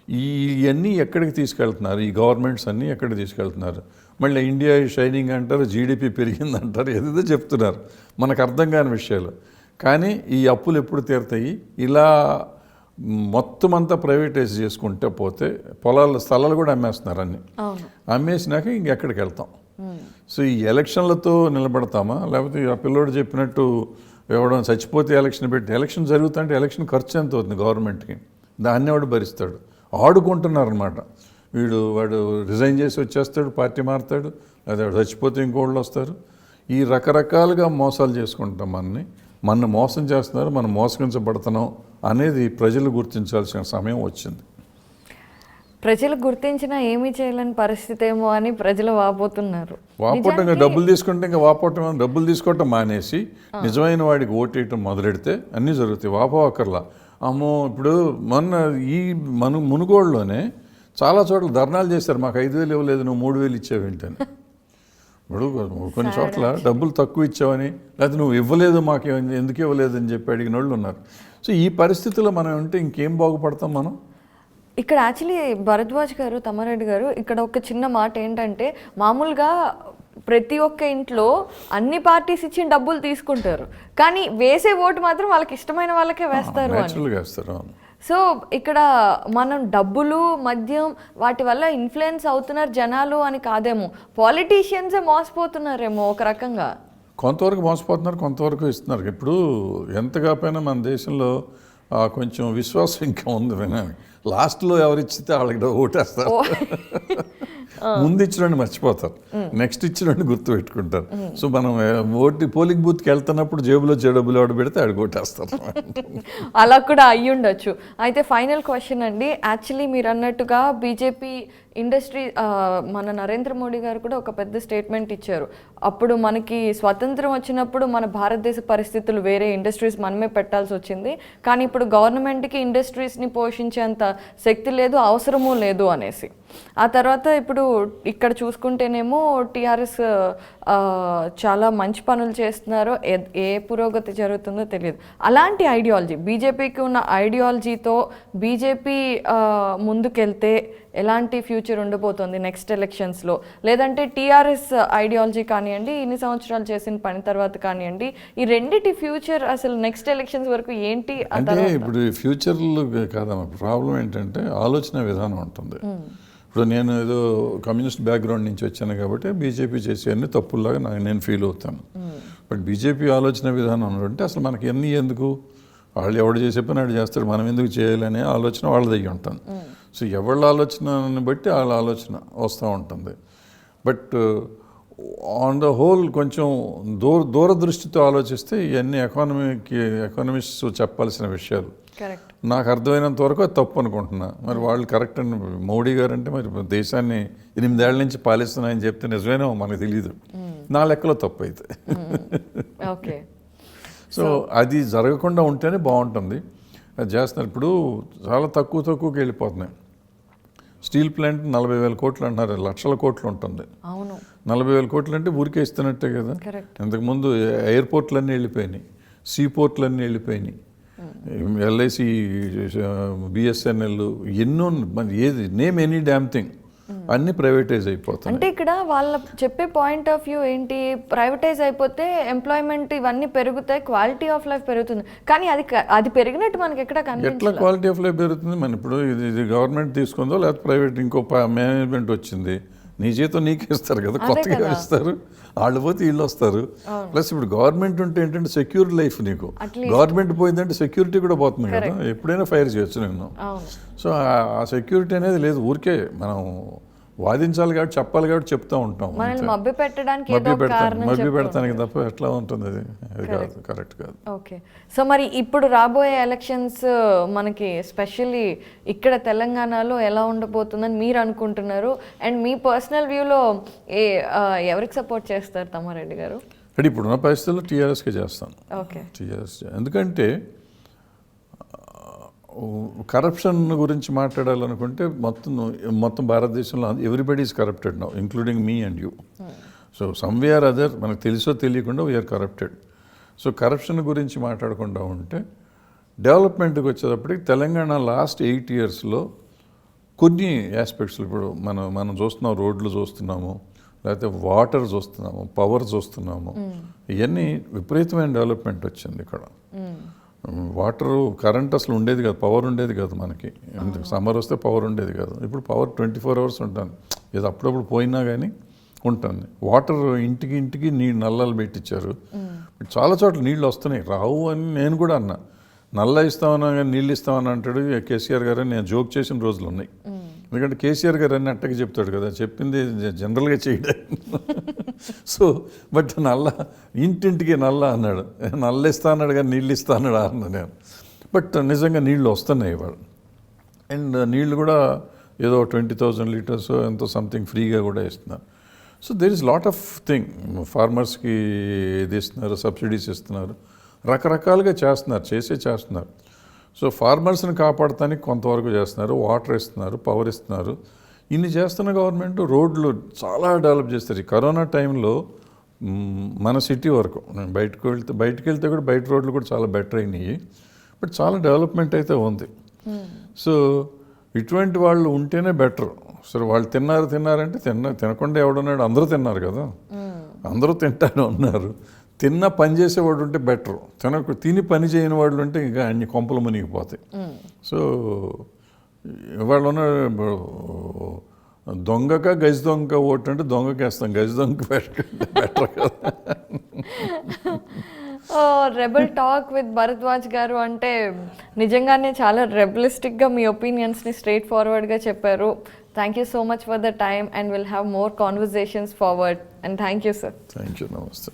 ఇవన్నీ ఎక్కడికి తీసుకెళ్తున్నారు? ఈ గవర్నమెంట్స్ అన్నీ ఎక్కడికి తీసుకెళ్తున్నారు? మళ్ళీ ఇండియా షైనింగ్ అంటారు, జీడిపి పెరిగిందంటారు, ఏదేదో చెప్తున్నారు, మనకు అర్థం కాని విషయాలు. కానీ ఈ అప్పులు ఎప్పుడు తీరుతాయి? ఇలా మొత్తం అంతా ప్రైవేటైజ్ చేసుకుంటే పోతే స్థలాలు కూడా అమ్మేస్తున్నారు అన్నీ. అమ్మేసినాక ఇంకెక్కడికి వెళ్తాం? సో ఈ ఎలక్షన్లతో నిలబడతామా, లేకపోతే ఆ పిల్లోడు చెప్పినట్టు ఎవడో చచ్చిపోతే ఎలక్షన్ పెట్టి, ఎలక్షన్ జరుగుతుంటే ఎలక్షన్ ఖర్చు ఎంత అవుతుంది గవర్నమెంట్కి, దాన్ని వాడు భరిస్తాడు. ఆడుకుంటున్నారనమాట. వాడు రిజైన్ చేసి వచ్చేస్తాడు, పార్టీ మారుతాడు, లేదా వాడు చచ్చిపోతే ఇంకోళ్ళు వస్తారు. ఈ రకరకాలుగా మోసాలు చేసుకుంటాం, మన మోసం చేస్తున్నారు, మనం మోసగించబడుతున్నాం అనేది ప్రజలు గుర్తించాల్సిన సమయం వచ్చింది. ప్రజలు గుర్తించినా ఏమీ చేయలేని పరిస్థితి ఏమో అని ప్రజలు వాపోతున్నారు. వాపోవటం, డబ్బులు తీసుకుంటే ఇంకా వాపోవటం, డబ్బులు తీసుకోవటం మానేసి నిజమైన వాడికి ఓటేయటం మొదలెడితే అన్నీ జరుగుతాయి. వాపోవక్కర్లా. అమ్మో, ఇప్పుడు మునుగోడులోనే చాలా చోట్ల ధర్నాలు చేశారు, మాకు 5,000 ఇవ్వలేదు, నువ్వు 3,000 ఇచ్చావేంటని. ఇప్పుడు కొన్ని చోట్ల డబ్బులు తక్కువ ఇచ్చావని, లేకపోతే నువ్వు ఇవ్వలేదు, మాకు ఎందుకు ఇవ్వలేదు అని చెప్పి అడిగిన వాళ్ళు ఉన్నారు. సో ఈ పరిస్థితుల్లో మనం ఉంటే ఇంకేం బాగుపడతాం మనం? ఇక్కడ యాక్చువల్లీ భరద్వాజ్ గారు, తమ్మారెడ్డి గారు, ఇక్కడ ఒక చిన్న మాట ఏంటంటే, మామూలుగా ప్రతి ఒక్క ఇంట్లో అన్ని పార్టీస్ ఇచ్చిన డబ్బులు తీసుకుంటారు, కానీ వేసే ఓటు మాత్రం వాళ్ళకి ఇష్టమైన వాళ్ళకే వేస్తారు. సో ఇక్కడ మనం డబ్బులు, మద్యం వాటి వల్ల ఇన్ఫ్లుయెన్స్ అవుతున్నారు జనాలు అని కాదేమో, పాలిటీషియన్సే మోసపోతున్నారేమో ఒక రకంగా. కొంతవరకు మోసపోతున్నారు, కొంతవరకు ఇస్తున్నారు. ఇప్పుడు ఎంత కాకపోయినా మన దేశంలో కొంచెం విశ్వాసం ఇంకా ఉంది. వినాలి, లాస్ట్లో ఎవరిచ్చితే వాళ్ళకి ఓటేస్తారు, ముందు ఇచ్చినండి మర్చిపోతారు, నెక్స్ట్ ఇచ్చినండి గుర్తు పెట్టుకుంటారు. సో మనం పోలింగ్ బూత్కి వెళ్తున్నప్పుడు జేబులో డబ్బులు ఎవడు పెడితే ఆడికి ఓటేస్తారు. అలా కూడా అయ్యి ఉండొచ్చు. అయితే ఫైనల్ క్వశ్చన్ అండి, యాక్చువల్లీ మీరు అన్నట్టుగా బీజేపీ ఇండస్ట్రీ మన నరేంద్ర మోడీ గారు కూడా ఒక పెద్ద స్టేట్మెంట్ ఇచ్చారు. అప్పుడు మనకి స్వతంత్రం వచ్చినప్పుడు మన భారతదేశ పరిస్థితులు వేరే, ఇండస్ట్రీస్ మనమే పెట్టాల్సి వచ్చింది, కానీ ఇప్పుడు గవర్నమెంట్కి ఇండస్ట్రీస్ని పోషించేంత శక్తి లేదు, అవసరమూ లేదు అనేసి. ఆ తర్వాత ఇప్పుడు ఇక్కడ చూసుకుంటేనేమో టీఆర్ఎస్ చాలా మంచి పనులు చేస్తున్నారు, ఏ పురోగతి జరుగుతుందో తెలియదు. అలాంటి ఐడియాలజీ, బీజేపీకి ఉన్న ఐడియాలజీతో బీజేపీ ముందుకెళ్తే ఎలాంటి ఫ్యూచర్ ఉండబోతోంది నెక్స్ట్ ఎలక్షన్స్లో? లేదంటే టీఆర్ఎస్ ఐడియాలజీ కానివ్వండి, ఇన్ని సంవత్సరాలు చేసిన పని తర్వాత కానివ్వండి, ఈ రెండిటి ఫ్యూచర్ అసలు నెక్స్ట్ ఎలక్షన్స్ వరకు ఏంటి? అంటే ఇప్పుడు ఫ్యూచర్లో కాదమ్మా, ప్రాబ్లం ఏంటంటే ఆలోచన విధానం ఉంటుంది. ఇప్పుడు నేను ఏదో కమ్యూనిస్ట్ బ్యాక్గ్రౌండ్ నుంచి వచ్చాను కాబట్టి బీజేపీ చేసేవన్నీ తప్పుల్లాగా నేను ఫీల్ అవుతాను. బట్ బీజేపీ ఆలోచన విధానం అంటే అసలు మనకి ఎన్ని ఎందుకు, వాళ్ళు ఎవడు చేసే పని వాడు చేస్తాడు, మనం ఎందుకు చేయాలనే ఆలోచన వాళ్ళది అయ్యి ఉంటుంది. సో ఎవళ్ళ ఆలోచనని బట్టి వాళ్ళ ఆలోచన వస్తూ ఉంటుంది. బట్ ఆన్ ద హోల్ కొంచెం దూరదృష్టితో ఆలోచిస్తే ఇవన్నీ ఎకానమిస్ట్ చెప్పాల్సిన విషయాలు. నాకు అర్థమైనంత వరకు అది తప్పు అనుకుంటున్నా. మరి వాళ్ళు కరెక్ట్ అని మోడీ గారు అంటే మరి దేశాన్ని 8 ఏళ్ల నుంచి పాలిస్తున్నాయని చెప్తే నిజమేనో మనకు తెలియదు. నా లెక్కలో తప్పు అయితే. ఓకే, సో అది జరగకుండా ఉంటేనే బాగుంటుంది. అది చేస్తున్నారు. ఇప్పుడు చాలా తక్కువకి వెళ్ళిపోతున్నాయి. స్టీల్ ప్లాంట్ 40,000 కోట్లు అంటున్నారు, లక్షల కోట్లు ఉంటుంది. 40,000 కోట్లు అంటే ఊరికే ఇస్తున్నట్టే కదా. ఇంతకుముందు ఎయిర్పోర్ట్లన్నీ వెళ్ళిపోయినాయి, సీ పోర్ట్లన్నీ వెళ్ళిపోయినాయి, ఎల్ఐసి, బిఎస్ఎన్ఎల్, ఎన్నో, ఏది నేమ్ ఎనీ డ్యామ్ థింగ్ అన్నీ ప్రైవేటైజ్ అయిపోతాయి. అంటే ఇక్కడ వాళ్ళ చెప్పే పాయింట్ ఆఫ్ వ్యూ ఏంటి, ప్రైవేటైజ్ అయిపోతే ఎంప్లాయ్మెంట్ ఇవన్నీ పెరుగుతాయి, క్వాలిటీ ఆఫ్ లైఫ్ పెరుగుతుంది. కానీ అది పెరిగినట్టు మనకి ఎక్కడ కనిపించలేదు. ఎట్లా క్వాలిటీ ఆఫ్ లైఫ్ పెరుగుతుంది? మన ఇప్పుడు ఇది గవర్నమెంట్ తీసుకుందో లేకపోతే ప్రైవేట్ ఇంకో మేనేజ్మెంట్ వచ్చింది, నీ జీతం నీకే ఇస్తారు కదా, కొత్తగా ఇస్తారు, వాళ్ళు పోతే వీళ్ళు వస్తారు. ప్లస్ ఇప్పుడు గవర్నమెంట్ ఉంటే ఏంటంటే సెక్యూర్ లైఫ్ నీకు. గవర్నమెంట్ పోయిందంటే సెక్యూరిటీ కూడా పోతుంది కదా, ఎప్పుడైనా ఫైర్ చేయొచ్చు నేను. సో ఆ సెక్యూరిటీ అనేది లేదు. ఊరికే మనం వాదించాలి కాబట్టి, చెప్పాలి కాబట్టి చెప్తూ ఉంటాం. మభ్య పెడతానికి తప్ప ఎట్లా ఉంటుంది అది కాదు, కరెక్ట్ కాదు. ఓకే, సో మరి ఇప్పుడు రాబోయే ఎలక్షన్స్ మనకి స్పెషల్లీ ఇక్కడ తెలంగాణలో ఎలా ఉండబోతుందని మీరు అనుకుంటున్నారు? అండ్ మీ పర్సనల్ వ్యూలో ఎవరికి సపోర్ట్ చేస్తారు తమ్మారెడ్డి గారు? అంటే ఇప్పుడున్న పరిస్థితుల్లో టీఆర్ఎస్కే చేస్తాను. Okay, TRS. ఎందుకంటే కరప్షన్ గురించి మాట్లాడాలనుకుంటే మొత్తం భారతదేశంలో everybody is corrupted now, including me and you. So someway or other మనకు తెలుసో తెలియకుండా వీఆర్ కరప్టెడ్. సో కరప్షన్ గురించి మాట్లాడకుండా ఉంటే డెవలప్మెంట్కి వచ్చేటప్పటికి తెలంగాణ లాస్ట్ 8 yearsలో కొన్ని ఆస్పెక్ట్స్లో ఇప్పుడు మనం చూస్తున్నాం, రోడ్లు చూస్తున్నాము, లేకపోతే వాటర్ చూస్తున్నాము, పవర్ చూస్తున్నాము, ఇవన్నీ విపరీతమైన డెవలప్మెంట్ వచ్చింది ఇక్కడ. వాటర్, కరెంట్ అసలు ఉండేది కాదు, పవర్ ఉండేది కాదు మనకి. సమ్మర్ వస్తే పవర్ ఉండేది కాదు. ఇప్పుడు పవర్ 24 hours ఉంటుంది, ఏదో అప్పుడప్పుడు పోయినా కానీ ఉంటుంది. వాటర్ ఇంటికి నల్లాలు పెట్టించారు. చాలా చోట్ల నీళ్ళు వస్తున్నాయి, రావు అని నేను కూడా అన్నా. నల్ల ఇస్తామన్నా కానీ నీళ్ళు ఇస్తామని అంటాడు కేసీఆర్ గారు. నేను జోక్ చేసిన రోజులు ఉన్నాయి. ఎందుకంటే కేసీఆర్ గారు అన్ని అట్టకి చెప్తాడు కదా, చెప్పింది జనరల్గా చేయడం. సో బట్ ఇంటింటికి నల్ల అన్నాడు, నల్ల ఇస్తా అన్నాడు కానీ నీళ్ళు ఇస్తా అన్నాడు అన్నా నేను. బట్ నిజంగా నీళ్ళు వస్తున్నాయి ఇవాళ. అండ్ నీళ్ళు కూడా ఏదో 20,000 liters ఎంతో సంథింగ్ ఫ్రీగా కూడా ఇస్తున్నారు. So there is lot of thing. ఫార్మర్స్కి ఇది ఇస్తున్నారు, సబ్సిడీస్ ఇస్తున్నారు, రకరకాలుగా చేస్తున్నారు. సో ఫార్మర్స్ని కాపాడటానికి కొంతవరకు చేస్తున్నారు, వాటర్ ఇస్తున్నారు, పవర్ ఇస్తున్నారు. ఇన్ని చేస్తున్న గవర్నమెంట్ రోడ్లు చాలా డెవలప్ చేస్తారు. ఈ కరోనా టైంలో మన సిటీ వరకు బయటకు వెళ్తే కూడా బయట రోడ్లు కూడా చాలా బెటర్ అయినాయి. బట్ చాలా డెవలప్మెంట్ అయితే ఉంది. సో ఇటువంటి వాళ్ళు ఉంటేనే బెటర్. సరే వాళ్ళు తిన్నారంటే తినకుండా ఎవడున్నాడు? అందరూ తిన్నారు కదా, అందరూ తింటానే ఉన్నారు. తిన్న పని చేసేవాడు ఉంటే బెటర్, తిని పని చేయని వాళ్ళు ఉంటే ఇంకా అన్ని కొంపలు మునిగిపోతాయి. సో ఇవాళ ఉన్న దొంగక గజ దొంగ ఓటు అంటే దొంగకేస్తాం, గజ దొంగ బెటర్ కదా. రెబల్ టాక్ విత్ భరద్వాజ్ గారు అంటే నిజంగానే చాలా రెబలిస్టిక్గా మీ ఒపీనియన్స్ని స్ట్రైట్ ఫార్వర్డ్గా చెప్పారు. Thank you so much for the time and will have more conversations forward. And thank you sir. Thank you. నమస్తే.